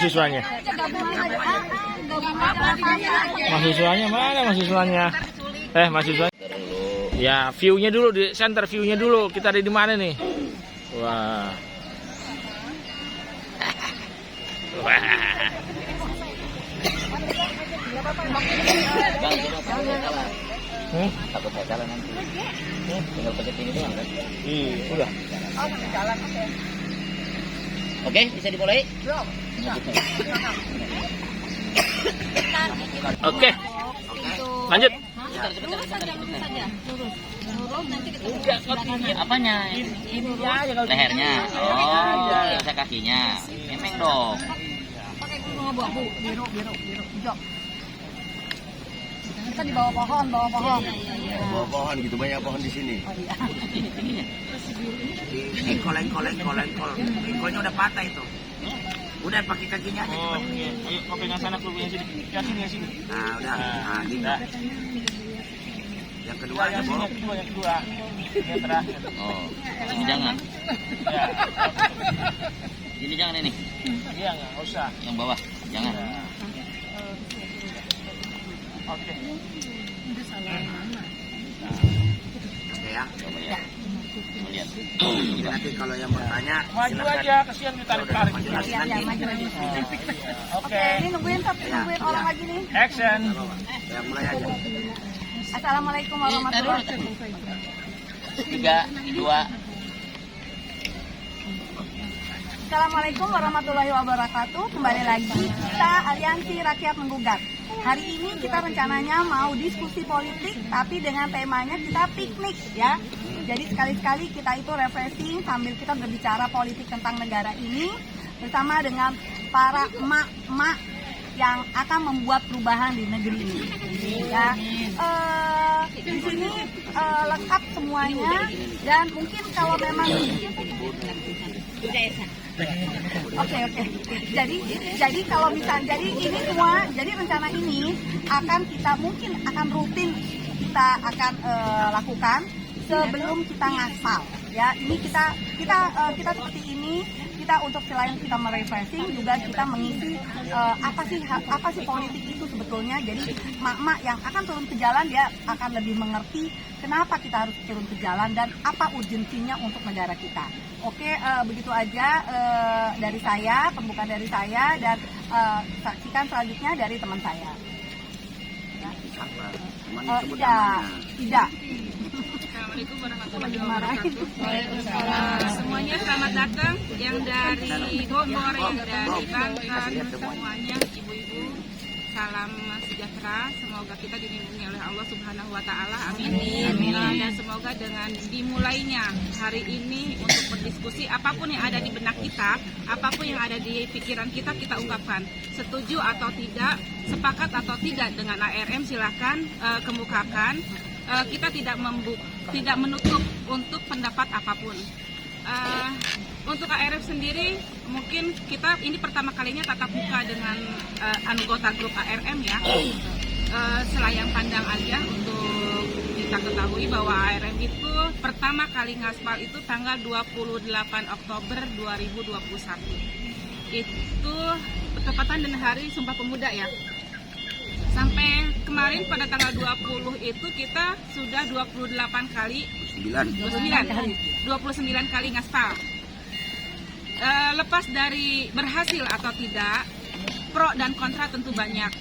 mahasiswanya? Mahasiswanya mana mahasiswanya? Mahasiswanya. Ya, view-nya dulu di center, view-nya dulu. Kita ada di mana nih? Wah. Wah. Takut saya salah nanti. Tinggal pencet ini doang kan? Udah. Oke, bisa dimulai? Oke. Lanjut. Apanya? Lehernya. Oh, bisa kakinya. Memang dong. Pakai gunung abu-abu, biru, hijau. Kita di bawah pohon. Bawah pohon gitu, banyak pohon di sini. Engkol. Engkolnya udah patah itu. Udah pakai kakinya aja. Oh, iya. Ayo kau pegang sana, aku yang sini. Yang sini. Nah, udah. Nah, gitu. Yang kedua aja, Bu. Yang kedua. Yang terakhir. Oh, ini jangan. Ya. Ini jangan ini. Iya, enggak usah. Yang bawah, jangan. Oke. Oke ya. Coba ya. Lihat. Nanti kalau yang mau tanya, Maju silakan. aja, kesian ditarik-tarik. Maju lagi nanti. Oke. Ini nungguin orang lagi nih. Action. Ya, mulai aja. Assalamualaikum warahmatullahi wabarakatuh. 3, 2. Assalamualaikum warahmatullahi wabarakatuh. Kembali lagi kita Aliansi Rakyat Menggugat. Hari ini kita rencananya mau diskusi politik, tapi dengan temanya kita piknik ya. Jadi sekali-sekali kita itu refreshing sambil kita berbicara politik tentang negara ini bersama dengan para emak-emak yang akan membuat perubahan di negeri ini. Ya, di sini lengkap semuanya dan mungkin kalau memang Oke. Jadi kalau misalnya ini semua, jadi rencana ini akan rutin kita akan lakukan sebelum kita ngaspal. Ya, ini kita seperti ini. Kita untuk selain kita merefreshing juga kita mengisi apa sih politik itu sebetulnya. Jadi mak-mak yang akan turun ke jalan dia akan lebih mengerti kenapa kita harus turun ke jalan dan apa urgensinya untuk negara kita. Oke, begitu aja dari saya, pembukaan dari saya dan saksikan selanjutnya dari teman saya. Tidak. Assalamualaikum warahmatullahi wabarakatuh. Semuanya selamat datang yang dari Bogor, yang dari Banten, semuanya ibu-ibu. Salam sejahtera, semoga kita dilindungi oleh Allah Subhanahu wa taala. Amin. Dan semoga dengan dimulainya hari ini untuk berdiskusi apapun yang ada di benak kita, apapun yang ada di pikiran kita ungkapkan. Setuju atau tidak, sepakat atau tidak dengan ARM silakan kemukakan. Kita tidak menutup untuk pendapat apapun. Untuk ARF sendiri mungkin kita ini pertama kalinya tatap muka dengan anggota grup ARM ya. Selayang pandang aja untuk kita ketahui bahwa ARM itu pertama kali ngaspal itu tanggal 28 Oktober 2021. Itu bertepatan dengan hari Sumpah Pemuda ya. Sampai kemarin pada tanggal 20 itu kita sudah 29 kali ngaspal. Lepas dari berhasil atau tidak, pro dan kontra tentu banyak.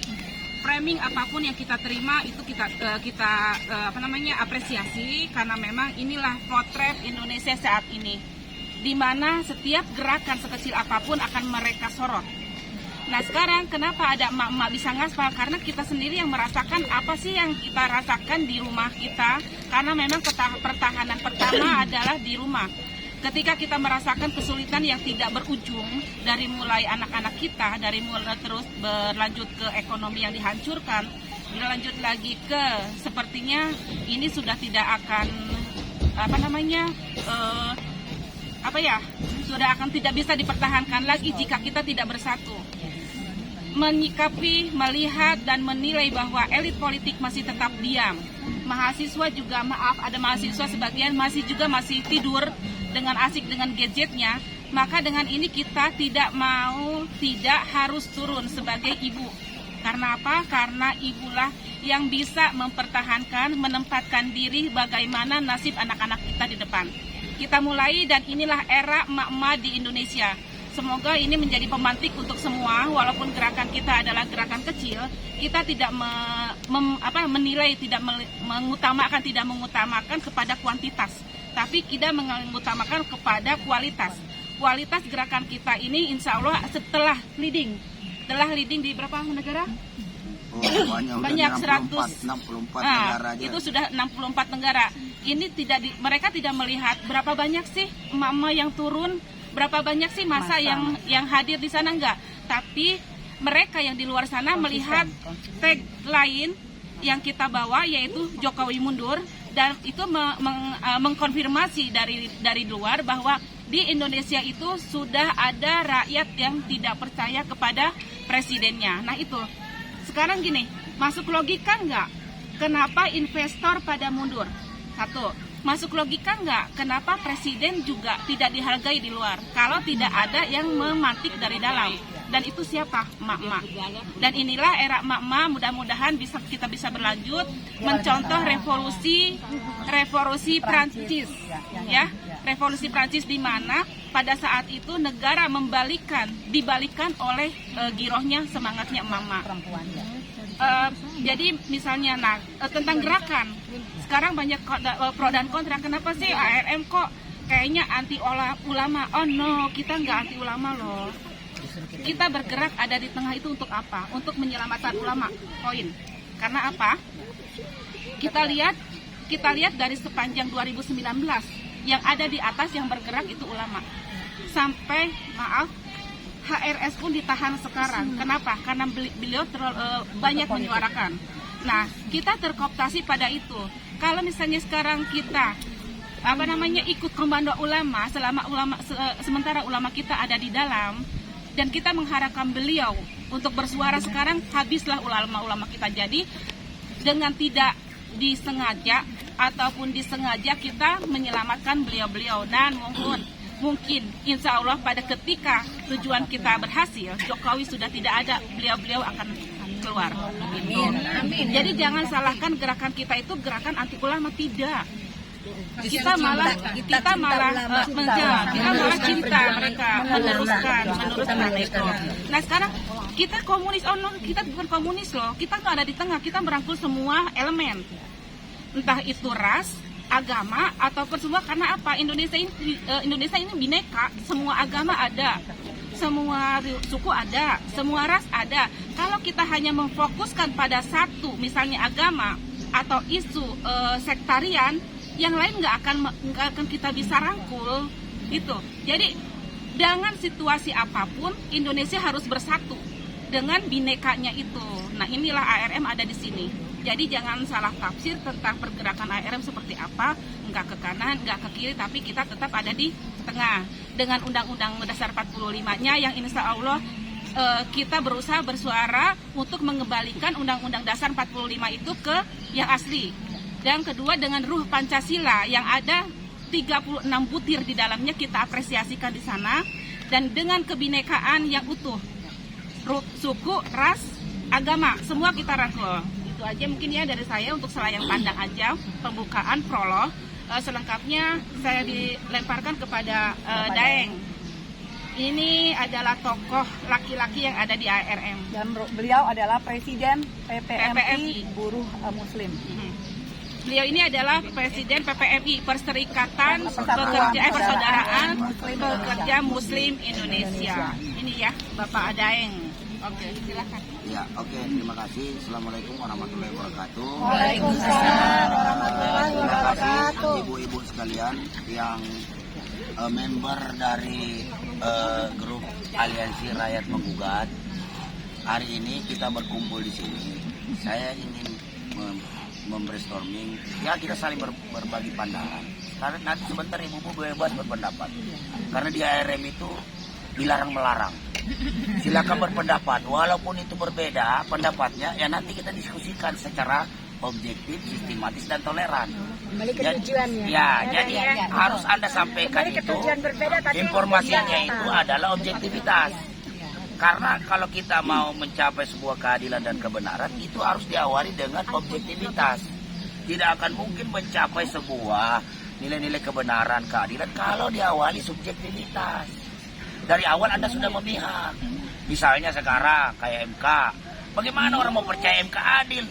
Framing apapun yang kita terima itu kita apresiasi karena memang inilah potret Indonesia saat ini, di mana setiap gerakan sekecil apapun akan mereka sorot. Nah sekarang kenapa ada emak-emak bisa ngaspal? Karena kita sendiri yang merasakan apa sih yang kita rasakan di rumah kita. Karena memang pertahanan pertama adalah di rumah. Ketika kita merasakan kesulitan yang tidak berujung dari mulai anak-anak kita, dari mulai terus berlanjut ke ekonomi yang dihancurkan, berlanjut lagi ke sepertinya ini sudah tidak akan sudah akan tidak bisa dipertahankan lagi jika kita tidak bersatu. Menyikapi, melihat, dan menilai bahwa elit politik masih tetap diam. Mahasiswa juga, ada mahasiswa sebagian masih tidur dengan asik dengan gadgetnya. Maka dengan ini kita tidak harus turun sebagai ibu. Karena apa? Karena ibulah yang bisa mempertahankan, menempatkan diri bagaimana nasib anak-anak kita di depan. Kita mulai, dan inilah era emak-emak di Indonesia. Semoga ini menjadi pemantik untuk semua, walaupun gerakan kita adalah gerakan kecil, kita tidak menilai, tidak mengutamakan kepada kuantitas, tapi kita mengutamakan kepada kualitas. Kualitas gerakan kita ini insya Allah setelah leading di berapa negara? Banyak 164 negara aja. Itu sudah 64 negara. Ini mereka tidak melihat berapa banyak sih emak-emak yang turun, berapa banyak sih masa yang hadir di sana, enggak. Tapi mereka yang di luar sana melihat tag lain yang kita bawa, yaitu Jokowi mundur, dan itu mengkonfirmasi dari luar bahwa di Indonesia itu sudah ada rakyat yang tidak percaya kepada presidennya. Nah itu, sekarang gini, masuk logika nggak? Kenapa investor pada mundur? Satu, masuk logika nggak? Kenapa presiden juga tidak dihargai di luar? Kalau tidak ada yang memantik dari dalam. Dan itu siapa? Emak-emak. Dan inilah era emak-emak, mudah-mudahan kita bisa berlanjut mencontoh revolusi Prancis, ya, revolusi Prancis, di mana pada saat itu negara dibalikan oleh girohnya, semangatnya emak-emak. Jadi misalnya, tentang gerakan, sekarang banyak pro dan kontra. Kenapa sih ARM kok kayaknya anti ulama? Oh no, kita nggak anti ulama loh. Kita bergerak ada di tengah itu untuk apa? Untuk menyelamatkan ulama. Poin. Karena apa? Kita lihat dari sepanjang 2019 yang ada di atas yang bergerak itu ulama. Sampai HRS pun ditahan sekarang. Kenapa? Karena beliau banyak menyuarakan. Nah, kita terkooptasi pada itu. Kalau misalnya sekarang kita ikut komando ulama sementara ulama kita ada di dalam, dan kita mengharapkan beliau untuk bersuara sekarang, habislah ulama-ulama kita. Jadi dengan tidak disengaja ataupun disengaja kita menyelamatkan beliau-beliau, dan mungkin insya Allah pada ketika tujuan kita berhasil, Jokowi sudah tidak ada, beliau-beliau akan keluar. Amin. Jadi jangan salahkan gerakan kita itu gerakan anti ulama, tidak. Kita malah cinta mereka, meneruskan itu. Nah sekarang kita komunis, kita bukan komunis loh, kita nggak ada di tengah, kita merangkul semua elemen, entah itu ras, agama ataupun semua. Karena apa? Indonesia ini bineka, semua agama ada, semua suku ada, semua ras ada. Kalau kita hanya memfokuskan pada satu, misalnya agama atau isu sektarian, yang lain nggak akan kita bisa rangkul itu. Jadi dengan situasi apapun Indonesia harus bersatu dengan binekanya itu. Nah inilah ARM ada di sini. Jadi jangan salah tafsir tentang pergerakan ARM seperti apa, nggak ke kanan, nggak ke kiri, tapi kita tetap ada di tengah dengan Undang-Undang Dasar 45-nya yang insya Allah kita berusaha bersuara untuk mengembalikan Undang-Undang Dasar 45 itu ke yang asli. Dan kedua, dengan ruh Pancasila yang ada 36 butir di dalamnya, kita apresiasikan di sana. Dan dengan kebinekaan yang utuh, suku, ras, agama, semua kita rangkul. Itu aja mungkin ya dari saya untuk selayang pandang aja, pembukaan prolog. Selengkapnya saya dilemparkan kepada Daeng. Ini adalah tokoh laki-laki yang ada di ARM. Dan beliau adalah Presiden PPMI Buruh Muslim. Beliau ini adalah Presiden PPMI, Perserikatan Persaudaraan Pekerja Muslim Indonesia. Ini ya, Bapak Daeng. Oke, silakan. Ya, oke, terima kasih. Assalamualaikum warahmatullahi wabarakatuh. Waalaikumsalam warahmatullahi wabarakatuh. Ibu-ibu sekalian yang member dari grup Aliansi Rakyat Menggugat, hari ini kita berkumpul di sini. Saya ingin membrainstorming, ya kita saling berbagi pandangan. Karena nanti sebentar ibu bebas berpendapat. Karena di ARM itu dilarang melarang. Silakan berpendapat, walaupun itu berbeda pendapatnya, ya nanti kita diskusikan secara objektif, sistematis, dan toleran. Kembali ke tujuannya. Ya, jadi harus Anda sampaikan itu, informasinya itu adalah objektivitas. Karena kalau kita mau mencapai sebuah keadilan dan kebenaran, itu harus diawali dengan objektivitas. Tidak akan mungkin mencapai sebuah nilai-nilai kebenaran, keadilan kalau diawali subjektivitas. Dari awal Anda sudah memihak. Misalnya sekarang kayak MK, bagaimana orang mau percaya MK adil?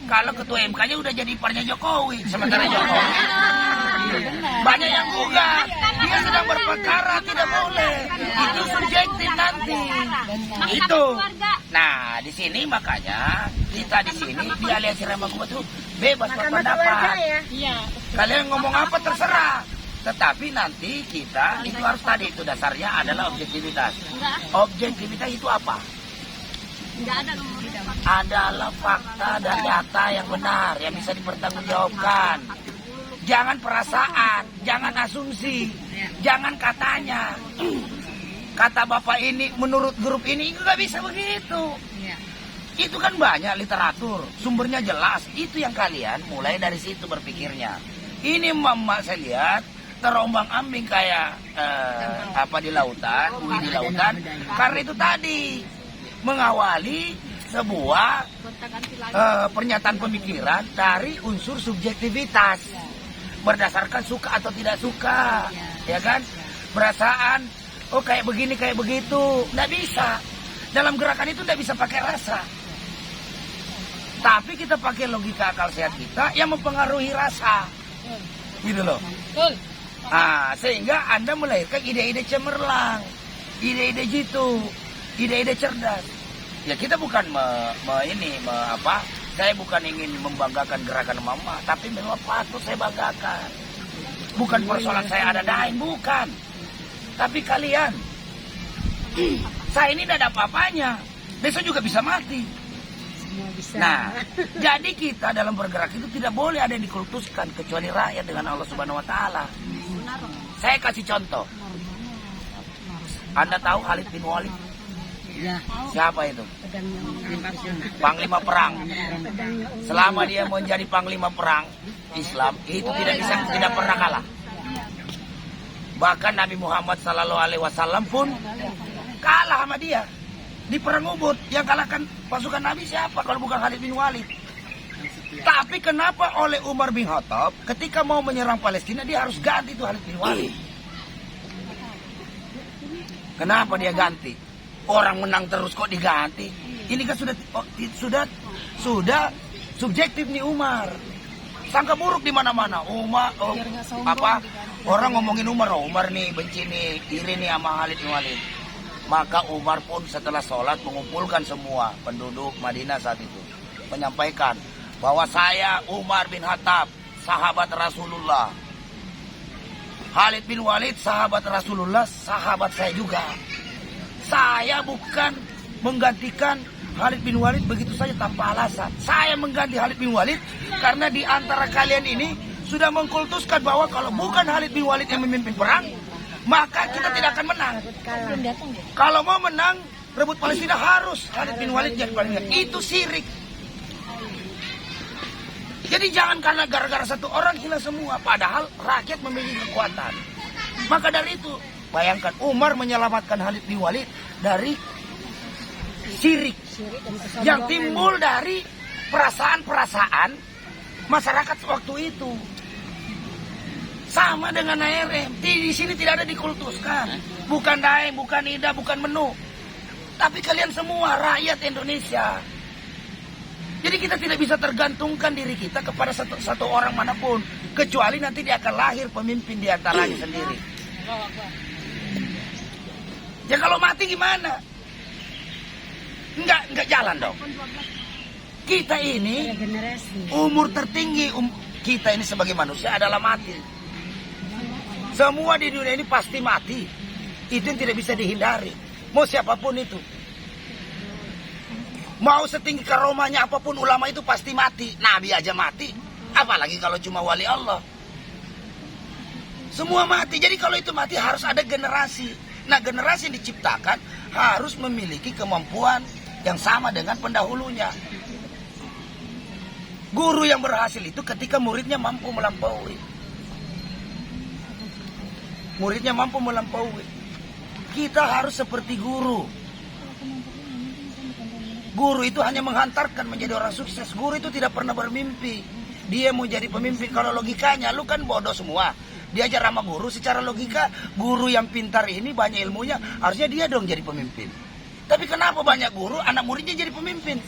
Kalau ketua MK-nya udah jadi iparnya Jokowi, sementara Jokowi banyak yang gugat, dia sedang berperkara, tidak boleh. Itu subjektif nanti. Itu. Nah, di sini makanya kita di sini di Aliansi Rakyat Menggugat itu bebas berpendapat. Kalian ngomong apa terserah. Tetapi nanti kita itu harus tadi itu dasarnya adalah objektivitas. Objektivitas itu apa? Adalah fakta dan data yang benar yang bisa dipertanggungjawabkan. Jangan perasaan, jangan asumsi, jangan katanya. Kata bapak ini menurut grup ini nggak bisa begitu. Itu kan banyak literatur, sumbernya jelas. Itu yang kalian mulai dari situ berpikirnya. Ini mama saya lihat terombang-ambing kayak di lautan, di lautan. Karena itu tadi mengawali sebuah pernyataan pemikiran dari unsur subjektivitas berdasarkan suka atau tidak suka, ya kan? Perasaan, oh kayak begini kayak begitu, nggak bisa. Dalam gerakan itu nggak bisa pakai rasa, tapi kita pakai logika akal sehat kita yang mempengaruhi rasa, gitu loh. Sehingga Anda melahirkan ide-ide cemerlang, ide-ide jitu, ide-ide cerdas. Ya kita bukan saya bukan ingin membanggakan gerakan mama, tapi memang patut saya banggakan. Bukan persoalan saya ada daeng, bukan. Tapi kalian, saya ini tidak ada apa-apanya. Besok juga bisa mati. Nah, jadi kita dalam bergerak itu tidak boleh ada yang dikultuskan kecuali rakyat dengan Allah Subhanahu Wa Taala. Saya kasih contoh. Anda tahu Khalid bin Walid? Siapa itu? Panglima perang. Selama dia menjadi panglima perang Islam itu tidak pernah kalah. Bahkan Nabi Muhammad SAW pun kalah sama dia di perang Uhud. Yang kalahkan pasukan Nabi siapa kalau bukan Khalid bin Walid? Tapi kenapa oleh Umar bin Khattab ketika mau menyerang Palestina dia harus ganti itu Khalid bin Walid? Kenapa dia ganti? Orang menang terus kok diganti? Ini kan sudah subjektif nih Umar. Sangka buruk di mana-mana. Orang ngomongin Umar, Umar nih benci nih, iri nih sama Khalid bin Walid. Maka Umar pun setelah sholat mengumpulkan semua penduduk Madinah saat itu, menyampaikan bahwa saya Umar bin Khattab, sahabat Rasulullah. Khalid bin Walid sahabat Rasulullah, sahabat saya juga. Saya bukan menggantikan Khalid bin Walid begitu saja tanpa alasan. Saya mengganti Khalid bin Walid karena di antara kalian ini sudah mengkultuskan bahwa kalau bukan Khalid bin Walid yang memimpin perang, maka kita tidak akan menang. Kalau mau menang, rebut Palestina harus Khalid bin Walid jadi paling. Itu syirik. Jadi jangan karena gara-gara satu orang hilang semua, padahal rakyat memiliki kekuatan. Maka dari itu, bayangkan Umar menyelamatkan Khalid bin Walid dari syirik yang timbul dari perasaan-perasaan masyarakat waktu itu. Sama dengan ARM, di sini tidak ada dikultuskan. Bukan daeng, bukan ida, bukan menu. Tapi kalian semua rakyat Indonesia. Jadi kita tidak bisa tergantungkan diri kita kepada satu orang manapun, kecuali nanti dia akan lahir pemimpin di antaranya sendiri. Ya kalau mati gimana? Enggak jalan dong. Kita ini umur tertinggi kita ini sebagai manusia adalah mati. Semua di dunia ini pasti mati. Itu yang tidak bisa dihindari. Mau siapapun itu. Mau setinggi karomahnya apapun ulama itu pasti mati. Nabi aja mati. Apalagi kalau cuma wali Allah. Semua mati. Jadi kalau itu mati harus ada generasi. Nah generasi yang diciptakan harus memiliki kemampuan yang sama dengan pendahulunya. Guru yang berhasil itu ketika muridnya mampu melampaui. Muridnya mampu melampaui. Kita harus seperti guru. Guru itu hanya menghantarkan menjadi orang sukses. Guru itu tidak pernah bermimpi dia mau jadi pemimpin. Kalau logikanya, lu kan bodoh semua. Diajar sama guru secara logika, guru yang pintar ini banyak ilmunya, harusnya dia dong jadi pemimpin. Tapi kenapa banyak guru, anak muridnya jadi pemimpin?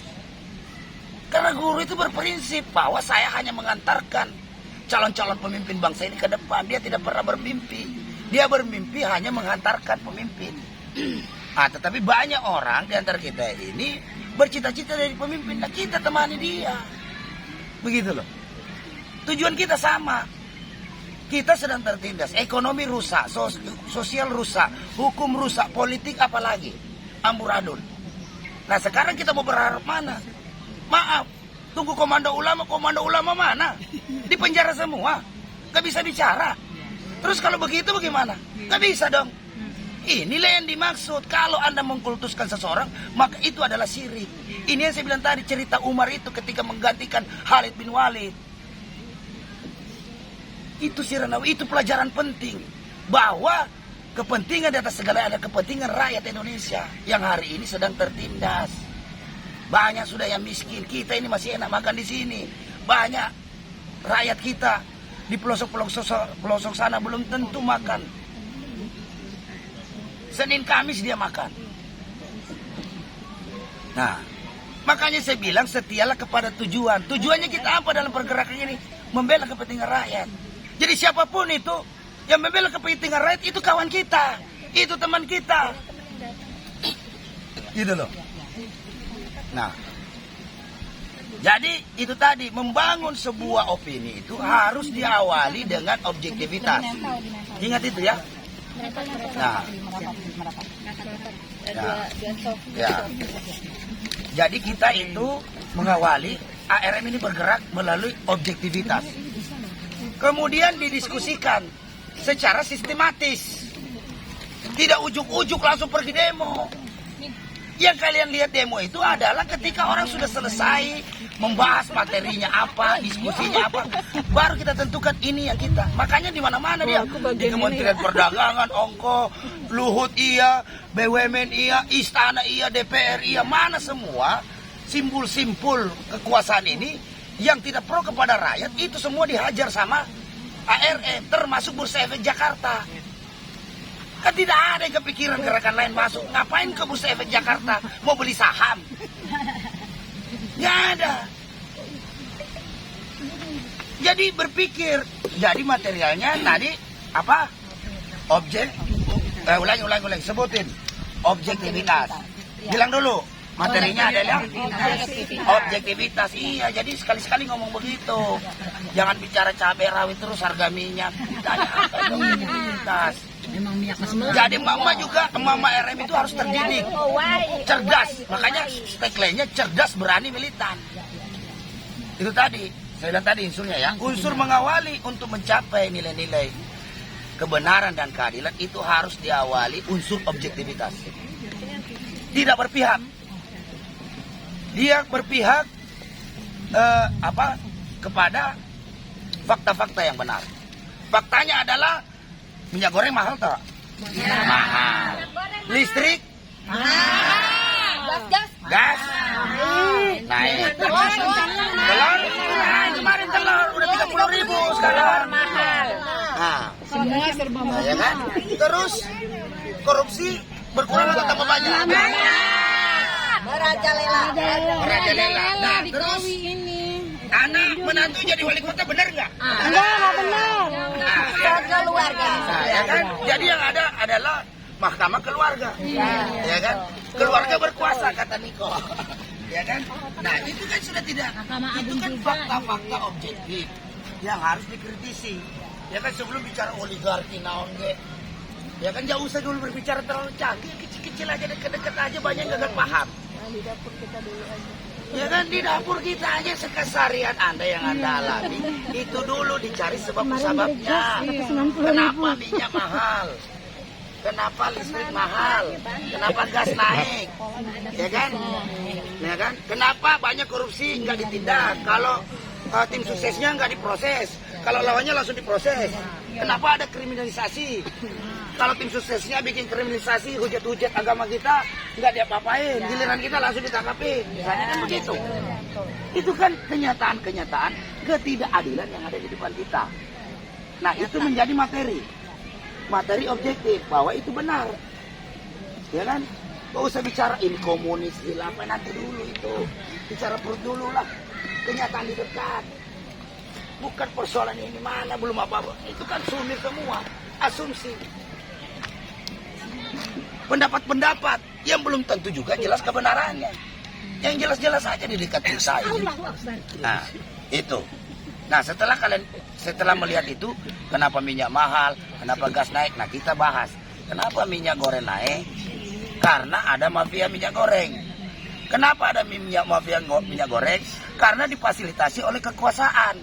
Karena guru itu berprinsip bahwa saya hanya mengantarkan calon-calon pemimpin bangsa ini ke depan. Dia tidak pernah bermimpi. Dia bermimpi hanya menghantarkan pemimpin. Tetapi banyak orang di antara kita ini bercita-cita dari pemimpin. Nah, kita temani dia. Begitu loh. Tujuan kita sama. Kita sedang tertindas. Ekonomi rusak, sosial rusak, hukum rusak, politik apalagi. Amburadul. Nah, sekarang kita mau berharap mana? Maaf, tunggu komando ulama mana? Di penjara semua. Gak bisa bicara. Terus kalau begitu bagaimana? Gak bisa dong. Inilah yang dimaksud. Kalau Anda mengkultuskan seseorang, maka itu adalah syirik. Ini yang saya bilang tadi, cerita Umar itu ketika menggantikan Khalid bin Walid. Itu Siranawi, itu pelajaran penting. Bahwa kepentingan di atas segala ada kepentingan rakyat Indonesia yang hari ini sedang tertindas. Banyak sudah yang miskin. Kita ini masih enak makan di sini. Banyak rakyat kita di pelosok sana belum tentu makan. Senin Kamis dia makan. Nah, makanya saya bilang setialah kepada tujuan. Tujuannya kita apa dalam pergerakan ini? Membela kepentingan rakyat. Jadi siapapun itu yang membela kepentingan rakyat itu kawan kita. Itu teman kita. Gitu loh. Nah, jadi itu tadi, membangun sebuah opini itu harus diawali dengan objektivitas. Ingat itu ya. Nah, ya. Jadi kita itu mengawali ARM ini bergerak melalui objektivitas. Kemudian didiskusikan secara sistematis. Tidak ujuk-ujuk langsung pergi demo. Yang kalian lihat demo itu adalah ketika orang sudah selesai membahas materinya apa, diskusinya apa, baru kita tentukan ini yang kita. Makanya di mana-mana dia, di Kementerian Perdagangan, Ongko, Luhut iya, BUMN iya, Istana iya, DPR iya, mana semua simpul-simpul kekuasaan ini yang tidak pro kepada rakyat itu semua dihajar sama ARM, termasuk Bursa Efek Jakarta. Kan tidak ada yang kepikiran gerakan lain masuk. Ngapain ke Bursa Efek Jakarta? Mau beli saham? Nggak ada. Jadi berpikir. Jadi materialnya tadi apa? Ulangi. Sebutin. Objektivitas. Bilang dulu. Materinya adalah objektivitas. Iya, jadi sekali-sekali ngomong begitu. Jangan bicara cabai rawit terus harga minyak. Tanya apa itu objektivitas. Jadi mama juga, mama RM itu harus terdidik, cerdas. Makanya tagline-nya cerdas, berani, militan. Itu tadi, saya bilang tadi unsurnya ya. Unsur mengawali untuk mencapai nilai-nilai kebenaran dan keadilan itu harus diawali unsur objektivitas. Tidak berpihak. Dia berpihak kepada fakta-fakta yang benar. Faktanya adalah minyak goreng mahal tak? Ya. Mahal. Listrik? Gas. Gas? Naik. Telur? Nah, kemarin telur udah 30.000 sekarang. Mahal. Nah, Semua serba mahal. ya kan? Terus korupsi berkurang atau tambah banyak? Merajalela. Nah, terus anak menantu jadi wali kota benar nggak? Enggak benar. Keluarga. Nah, ya kan? Jadi yang ada adalah mahkamah keluarga. Ya kan? Keluarga berkuasa kata Niko. Ya kan? Nah, itu kan sudah tidak. Itu kan fakta-fakta objektif yang harus dikritisi. Ya kan, sebelum bicara oligarki naon ge. Ya kan, jauh usah dulu berbicara terlalu canggih, kecil-kecil aja, deket-deket aja, banyak nggak paham. Di dapur kita dulu aja. Ya kan, di dapur kita aja sekesarian Anda yang Anda alami. Itu dulu dicari sebab-sebabnya. Kenapa minyak mahal? Kenapa listrik mahal? Kenapa gas naik? Ya kan? Ya kan? Kenapa banyak korupsi nggak ditindak? Kalau tim suksesnya nggak diproses. Kalau lawannya langsung diproses. Kenapa ada kriminalisasi? Kalau tim suksesnya bikin kriminalisasi, hujat-hujat agama kita, nggak diapa-apain. Giliran kita langsung ditangkapin. Misalnya kan begitu. Itu kan kenyataan-kenyataan ketidakadilan yang ada di depan kita. Nah, itu menjadi materi objektif bahwa itu benar. Ya kan? Gak usah bicara ini komunis, apa nanti dulu itu. Bicara perut dulu lah. Kenyataan di dekat. Bukan persoalan ini mana, belum apa-apa. Itu kan sumir semua. Asumsi. Pendapat-pendapat yang belum tentu juga jelas kebenarannya. Yang jelas-jelas saja di dekat saya. Nah, itu. Nah, setelah melihat itu, kenapa minyak mahal, kenapa gas naik, nah kita bahas. Kenapa minyak goreng naik? Karena ada mafia minyak goreng. Kenapa ada mafia minyak goreng? Karena difasilitasi oleh kekuasaan.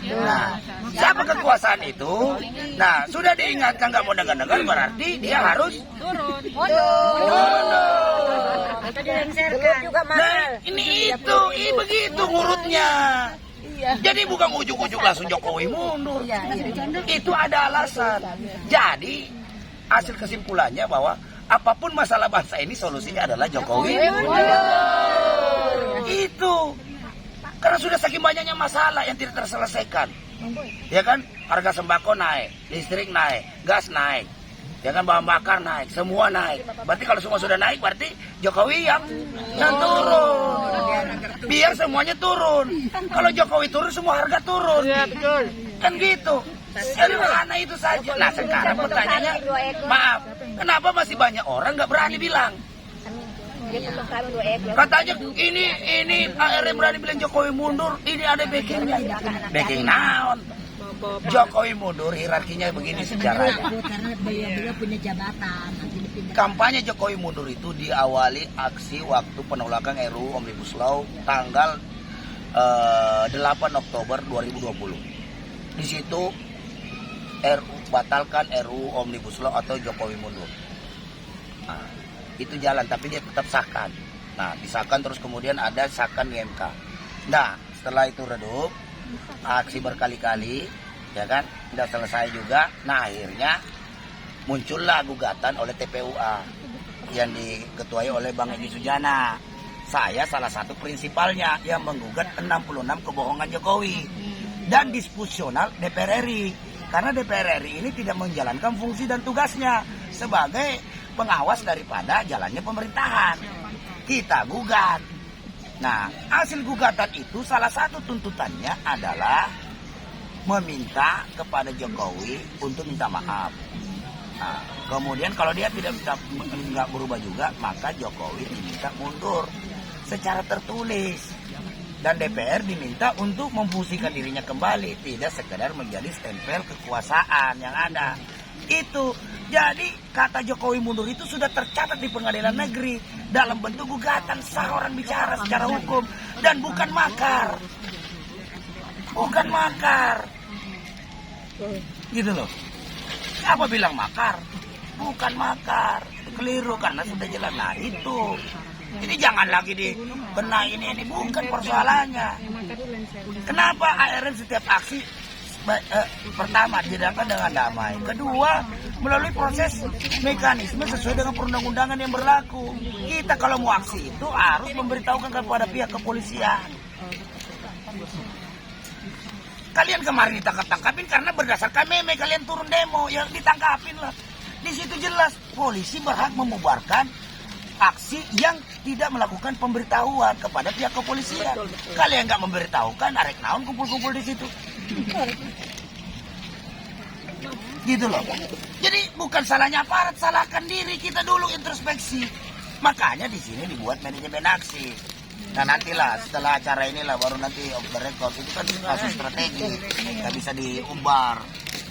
Nah, siapa kekuasaan itu? Nah, sudah diingatkan nggak mau dengar-dengar, berarti dia harus turun. Nah, ini begitu ngurutnya. Jadi bukan ujuk-ujuk langsung Jokowi mundur. Itu ada alasan. Jadi hasil kesimpulannya bahwa apapun masalah bangsa ini solusinya adalah Jokowi mundur. Itu. Karena sudah saking banyaknya masalah yang tidak terselesaikan. Ya kan? Harga sembako naik, listrik naik, gas naik. Ya kan, bahan bakar naik, semua naik. Berarti kalau semua sudah naik, berarti Jokowi yang turun. Biar semuanya turun. Kalau Jokowi turun, semua harga turun. Iya, betul. Kan gitu. Sederhana itu saja. Nah, sekarang pertanyaannya, maaf, kenapa masih banyak orang nggak berani bilang? Katanya ini ARM berani bilang Jokowi mundur, ini ada backingnya. Backing naon? Jokowi mundur, hierarkinya begini sejarahnya. Karena beliau punya jabatan. Kampanye Jokowi mundur itu diawali aksi waktu penolakan RUU Omnibus Law tanggal 8 Oktober 2020. Di situ batalkan RUU Omnibus Law atau Jokowi mundur. Nah, itu jalan, tapi dia tetap sahkan. Nah, disahkan terus kemudian ada sahkan di MK. Nah, setelah itu redup, aksi berkali-kali, ya kan, tidak selesai juga. Nah, akhirnya muncullah gugatan oleh TPUA yang diketuai oleh Bang Egy Sujana. Saya salah satu prinsipalnya yang menggugat 66 kebohongan Jokowi dan disfunksional DPR RI. Karena DPR RI ini tidak menjalankan fungsi dan tugasnya sebagai pengawas daripada jalannya pemerintahan. Kita gugat. Nah, hasil gugatan itu salah satu tuntutannya adalah meminta kepada Jokowi untuk minta maaf. Nah, kemudian kalau dia nggak berubah juga, maka Jokowi diminta mundur secara tertulis. Dan DPR diminta untuk memfungsikan dirinya kembali, tidak sekedar menjadi stempel kekuasaan yang ada. Itu. Jadi kata Jokowi mundur itu sudah tercatat di pengadilan negeri dalam bentuk gugatan, sah orang bicara secara hukum, dan bukan makar. Bukan makar. Gitu loh. Apa bilang makar? Bukan makar. Itu keliru karena sudah jelas. Nah, itu. Ini jangan lagi dikena ini bukan persoalannya. Kenapa ARM setiap aksi pertama dijalankan dengan damai, kedua melalui proses mekanisme sesuai dengan perundang-undangan yang berlaku. Kita kalau mau aksi itu harus memberitahukan kepada pihak kepolisian. Kalian kemarin ditangkap-tangkapin karena berdasarkan meme kalian turun demo, ya ditangkapin lah. Di situ jelas polisi berhak membubarkan aksi yang tidak melakukan pemberitahuan kepada pihak kepolisian. Kalian nggak memberitahukan, arek naon kumpul-kumpul di situ. Gitu loh. Jadi bukan salahnya aparat, salahkan diri kita dulu introspeksi. Makanya di sini dibuat manajemen aksi. Nah, nantilah setelah acara inilah baru nanti off the record, itu kan kasus strategi, nggak bisa diumbar.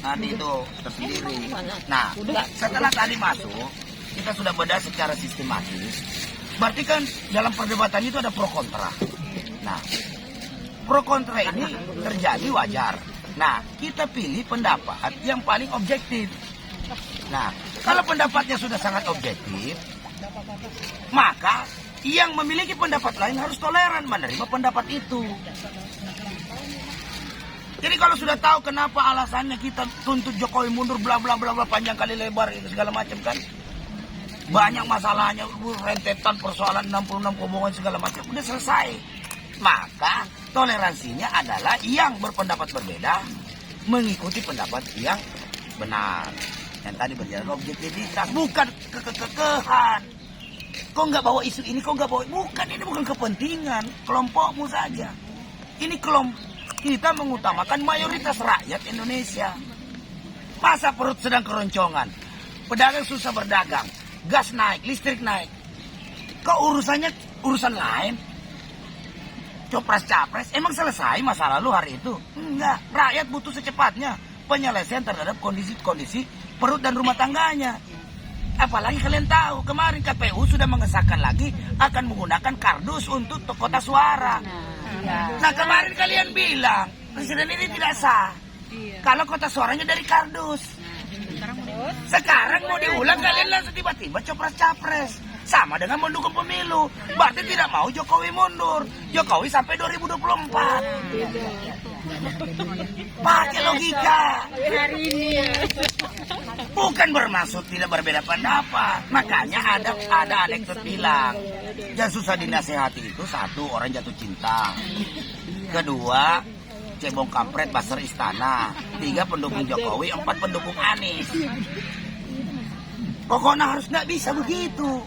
Nanti itu tersendiri. Nah, setelah tadi masuk, kita sudah bedah secara sistematis. Berarti kan dalam perdebatan itu ada pro kontra. Nah, pro kontra ini terjadi wajar. Nah, kita pilih pendapat yang paling objektif. Nah, kalau pendapatnya sudah sangat objektif, maka yang memiliki pendapat lain harus toleran menerima pendapat itu. Jadi kalau sudah tahu kenapa alasannya kita tuntut Jokowi mundur bla bla bla bla panjang kali lebar itu segala macam kan. Banyak masalahnya, rentetan persoalan 66 kebohongan segala macam udah selesai. Maka toleransinya adalah yang berpendapat berbeda mengikuti pendapat yang benar. Yang tadi berjalan objektivitas, bukan kekekehan. Kok nggak bawa isu ini, kok nggak bawa... Bukan, ini bukan kepentingan kelompokmu saja. Ini kita mengutamakan mayoritas rakyat Indonesia. Masa perut sedang keroncongan, pedagang susah berdagang, gas naik, listrik naik. Kok urusannya urusan lain? Copras-capres, emang selesai masa lalu hari itu? Enggak, rakyat butuh secepatnya penyelesaian terhadap kondisi-kondisi perut dan rumah tangganya. Apalagi kalian tahu, kemarin KPU sudah mengesahkan lagi akan menggunakan kardus untuk kotak suara. Nah kemarin kalian bilang presiden ini tidak sah kalau kotak suaranya dari kardus. Sekarang mau diulang kalian langsung tiba-tiba copras-capres. Sama dengan mendukung pemilu. Berarti tidak mau Jokowi mundur. Jokowi sampai 2024. Pakai logika. Bukan bermaksud tidak berbeda pendapat. Makanya ada anekdot bilang, yang susah dinasehati itu satu, orang jatuh cinta. Kedua, cebong kampret pasar istana. 3 pendukung Jokowi, 4 pendukung Anies. Pokoknya harus nggak bisa begitu.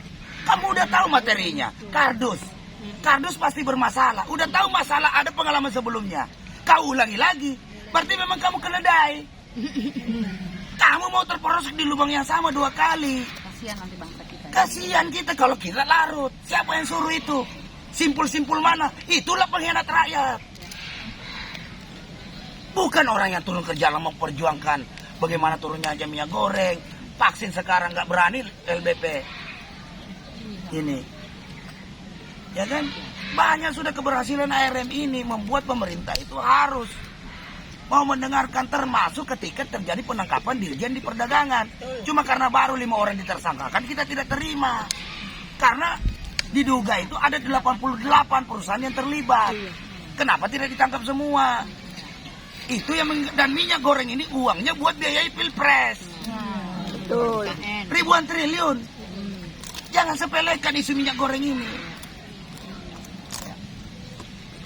Kamu udah tahu materinya, kardus pasti bermasalah. Udah tahu masalah, ada pengalaman sebelumnya. Kau ulangi lagi, berarti memang kamu keledai. Kamu mau terperosok di lubang yang sama 2 kali. Kasihan nanti bangsa kita. Kasihan kita kalau kita larut. Siapa yang suruh itu? Simpul-simpul mana? Itulah pengkhianat rakyat. Bukan orang yang turun ke jalan memperjuangkan bagaimana turunnya aja minyak goreng. Vaksin sekarang nggak berani LBP. Ini. Ya kan? Banyak sudah keberhasilan ARM ini membuat pemerintah itu harus mau mendengarkan, termasuk ketika terjadi penangkapan dirjen di perdagangan. Cuma karena baru 5 orang ditersangkakan, kita tidak terima. Karena diduga itu ada 88 perusahaan yang terlibat. Kenapa tidak ditangkap semua? Itu yang dan minyak goreng ini uangnya buat biayai pilpres. Betul. Ribuan triliun. Jangan sepelekan isu minyak goreng ini.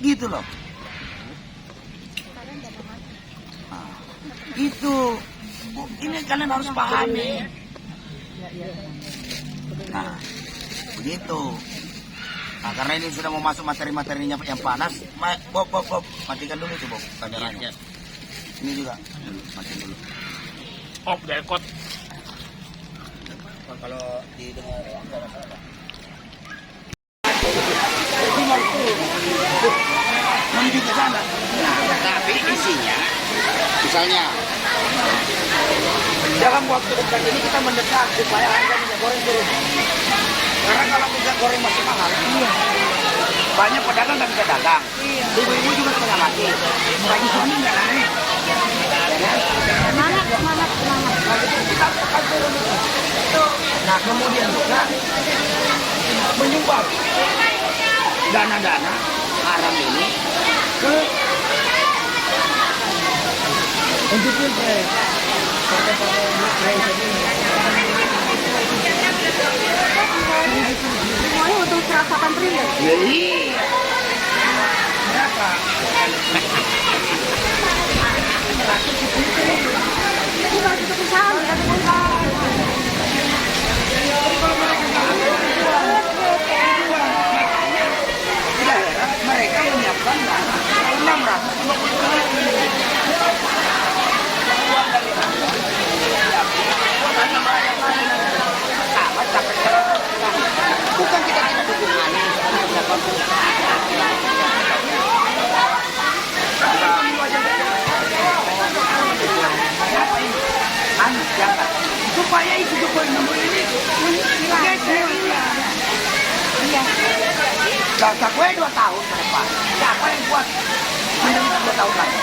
Gitu loh. Nah, itu. Ini kalian harus pahami. Nah, begitu. Nah, karena ini sudah mau masuk materi-materinya yang panas, Bob, matikan dulu itu, Bob, kameranya. Ini juga, matiin dulu. Off the record. Kalau didengar enggak masalah. Menuju ke sana. Nah, tapi isinya, misalnya dalam waktu dekat ini kita mendesak supaya harga minyak goreng turun. Karena kalau minyak goreng masih mahal, banyak pedagang nggak bisa dagang. Ibu-ibu juga setengah mati. Lagi suami nggak naik. Semangat. Kita akan turun. Nah kemudian juga menyumbang dana-dana haram ini ke untuk pilpres. Semuanya untuk 108 triliun. Iya. Berapa? Bukan itu perusahaan, ya. Mereka menyiapkan dana 650 triliun. Bukan kita tidak dukung Anies, Anies jangan supaya itu Jokowi nomor ini geser. Iya. Gak gue 2 tahun ke depan. Siapa yang kuat menderita 2 tahun lagi?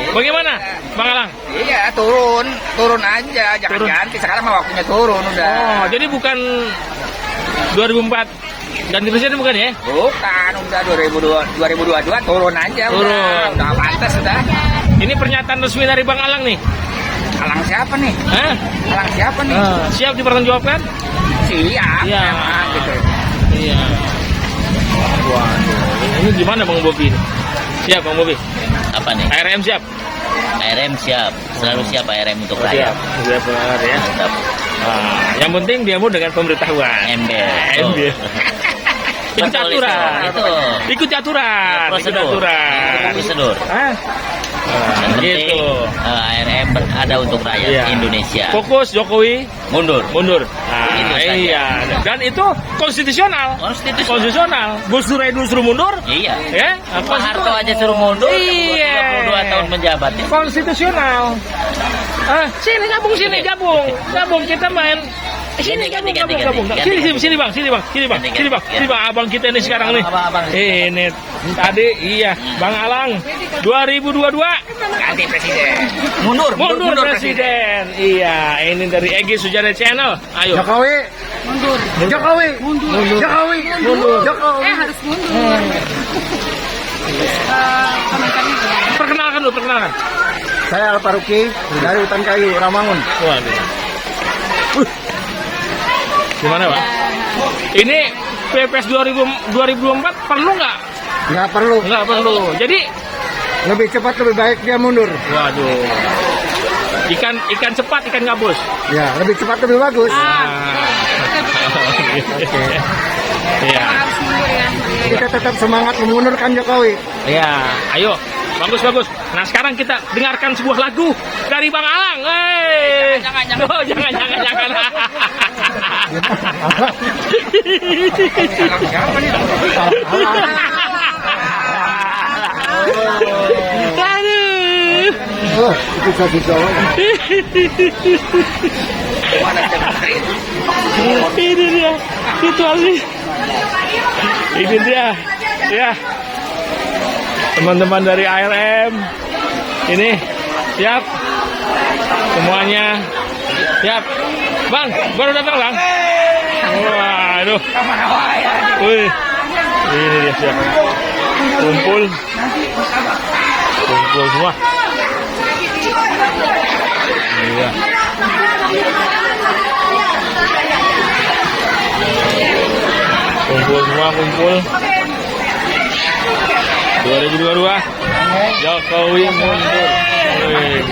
Bagaimana, Bang Alang? Iya, turun aja, jangan Turun. ganti. Sekarang mah waktunya turun udah. Oh, jadi bukan 2004 ganti presiden bukan ya? Bukan, udah 2022 turun aja. Turun. Udah pantas sudah. Ini pernyataan resmi dari Bang Alang nih. Alang siapa nih? Hah? Alang siapa nih? Siap dipertanggungjawabkan? Siap. Iya. Memang, gitu. Iya. Waduh, ini gimana Bang Bobi? Siap Bang Bobi? Apa nih? ARM siap? ARM siap. Selalu siap ARM untuk Siap. Siap benar ya. Tetap Nah, yang penting dia mau dengan pemberitahuan. ember. Ember. Ikuti aturan. Itu. Ikuti aturan. Ikuti Prosedur. aturan. Prosedur. Hah? Yang penting Gitu. ARM ada untuk rakyat Iya. Indonesia. Fokus Jokowi Mundur. mundur. Nah, Itu saja. iya. Dan itu konstitusional. Konstitusional. Konstitusional. Gus Dur suruh mundur. Iya. Ya, Pak Harto aja suruh mundur. Iya. 32 tahun menjabat. Ya. Konstitusional. Sini gabung kita main. Sini Ganti. Sini bang, sini bang, abang kita ini sekarang nih. Abang. Ini tadi iya, Bang Alang 2022 Ganti presiden. Mundur presiden. Iya, ini dari Egy Sujana Channel. Ayo. Mundur. Jokowi. Mundur. Harus mundur. Perkenalkan dulu, perkenalkan. Saya Al-Faruqi dari Hutan Kayu, Ramangun. Waduh. Gimana, Pak? Ini PPS 2024 perlu nggak? Nggak perlu. Nggak perlu. Jadi, Lebih cepat lebih baik dia mundur. waduh. Ikan cepat, ikan gabus. Ya, lebih cepat lebih bagus. Iya. Kita tetap semangat memundurkan Jokowi. Iya. Ayo. Bagus. Nah, sekarang kita dengarkan sebuah lagu dari Bang Alang. Jangan. Oh, jangan. Aduh. Oh, itu satu jawab. Ini dia situasi. Ini dia, ya. Teman-teman dari ARM ini siap semuanya, siap. Bang, baru datang bang. Waduh. Wih, ini dia siap. Kumpul semua. Iya. Kumpul 2022 Jokowi mundur. Wih,